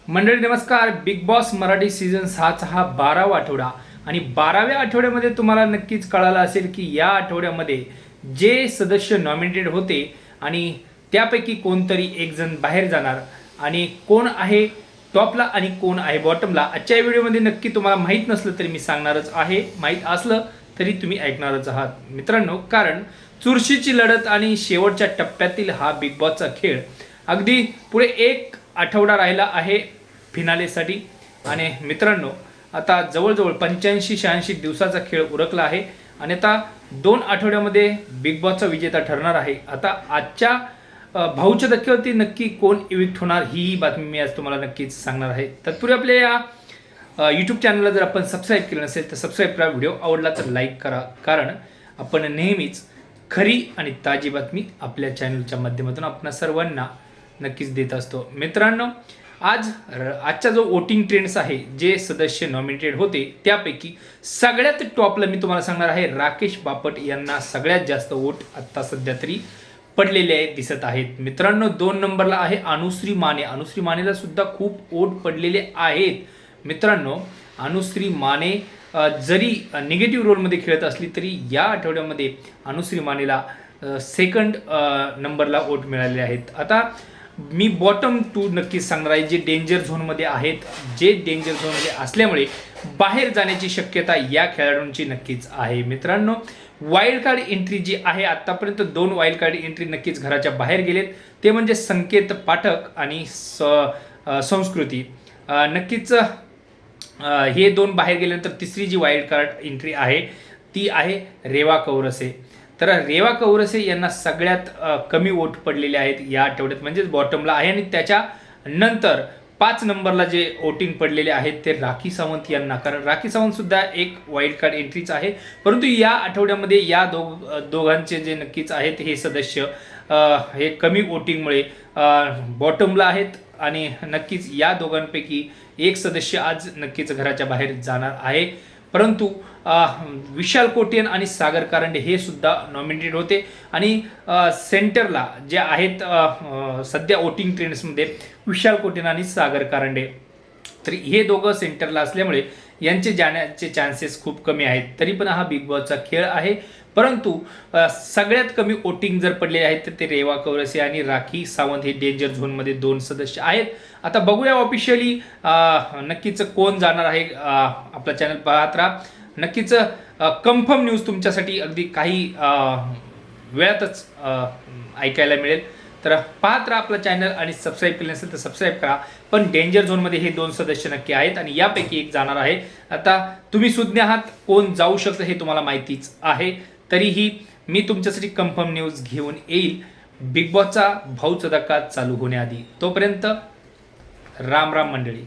मंडळी नमस्कार. Big boss Marathi season 6चा हा 12वा आठवडा आणि 12व्या आठवड्यामध्ये तुम्हाला नक्कीच कळालं असेल की या आठवड्यामध्ये जे सदस्य नॉमिनेटेड होते आणि त्यापैकी कोणतरी एक जण बाहेर जाणार आणि कोण आहे टॉपला आणि कोण आहे बॉटमला. आजच्या व्हिडिओमध्ये नक्की तुम्हाला माहीत नसलं तरी मी सांगणारच आहे, माहीत असलं तरी तुम्ही ऐकणारच आहात मित्रांनो. कारण चुरशीची लढत आणि शेवटच्या टप्प्यातील हा बिग बॉसचा खेळ अगदी पुढे एक आठवडा राहिला आहे फिनालेसाठी. आणि मित्रांनो आता जवळजवळ 85-86 दिवसाचा खेळ उरकला आहे आणि आता 2 आठवड्यामध्ये बिग बॉसचा विजेता ठरणार आहे. आता आजच्या भाऊच्या धक्क्यावरती नक्की कोण इविक्ट होणार ही बातमी मी आज तुम्हाला नक्कीच सांगणार आहे. तत्पूर्वी आपल्या या यूट्यूब चॅनलला जर आपण सबस्क्राईब केलं नसेल तर सबस्क्राईब करा, व्हिडिओ आवडला तर लाईक करा, कारण आपण नेहमीच खरी आणि ताजी बातमी आपल्या चॅनलच्या माध्यमातून आपण सर्वांना नक्कीच देत असतो. मित्रांनो आजचा जो वोटिंग ट्रेंड्स आहे, जे सदस्य नॉमिनेटेड होते त्यापैकी सगळ्यात टॉपला मी तुम्हाला सांगणार आहे राकेश बापट यांना सगळ्यात जास्त वोट आत्ता सध्या तरी पडलेले दिसत आहेत. मित्रांनो 2 नंबरला आहे अनुश्री माने. अनुश्री मानेला सुद्धा खूप वोट पडलेले आहेत. मित्रांनो अनुश्री माने जरी निगेटिव्ह रोलमध्ये खेळत असली तरी या आठवड्यामध्ये अनुश्री मानेला सेकंड नंबरला वोट मिळालेले आहेत. आता मी बॉटम 2 नक्कीच सांगणार आहे, जे डेंजर झोनमध्ये आहेत, जे डेंजर झोनमध्ये असल्यामुळे बाहेर जाण्याची शक्यता या खेळाडूंची नक्कीच आहे. मित्रांनो वाईल्ड कार्ड एंट्री जी आहे, आत्तापर्यंत 2 वाईल्ड कार्ड एंट्री नक्कीच घराच्या बाहेर गेलेत, ते म्हणजे संकेत पाठक आणि संस्कृती. नक्कीच हे 2 बाहेर गेल्यानंतर तिसरी जी वाईल्ड कार्ड एंट्री आहे ती आहे रेवा कौरसे. तर रेवा कौरसे यांना सगळ्यात कमी वोट पडलेले आहेत या आठवड्यात, म्हणजेच बॉटमला आहे. आणि त्याच्या नंतर 5 नंबरला जे वोटिंग पडलेले आहेत ते राखी सावंत यांना, कारण राखी सावंत सुद्धा एक वाईल्ड कार्ड एंट्रीच आहे. परंतु या आठवड्यामध्ये या दोघांचे जे नक्कीच आहेत हे सदस्य हे कमी वोटिंगमुळे बॉटमला आहेत. आणि नक्कीच या दोघांपैकी एक सदस्य आज नक्कीच घराच्या बाहेर जाणार आहे. परंतु विशाल कोटियन आणि सागर कारंडे हे सुद्धा नॉमिनेटेड होते. आणि सेंटरला जे आहेत सध्या वोटिंग ट्रेंड्समध्ये विशाल कोटियन आणि सागर कारंडे, तर हे दोघं सेंटरला असल्यामुळे यांचे जाण्याचे चान्सेस खूप कमी आहेत. तरी पण हा बिग बॉसचा खेळ आहे. परंतु सगळ्यात कमी वोटिंग जर पडले आहेत तर ते रेवा कौरसे आणि राखी सावंत हे डेंजर झोनमध्ये 2 सदस्य आहेत. आता बघूया ऑफिशियली नक्कीच कोण जाणार आहे. आपला चॅनल पाहत राहा, नक्कीच कन्फर्म न्यूज तुमच्यासाठी अगदी काही वेळातच ऐकायला मिळेल. तर पाहत राहा आपला चॅनल आणि सबस्क्राईब केलं नसेल तर सबस्क्राईब करा. पण डेंजर झोनमध्ये हे 2 सदस्य नक्की आहेत आणि यापैकी एक जाणार आहे. आता तुम्ही सुज्ञ आहात, कोण जाऊ शकतं हे तुम्हाला माहितीच आहे. तरीही मी तुमच्यासाठी कन्फर्म न्यूज घेऊन येईल बिग बॉसचा भाऊचा धक्का चालू होण्याआधी. तोपर्यंत राम राम मंडळी.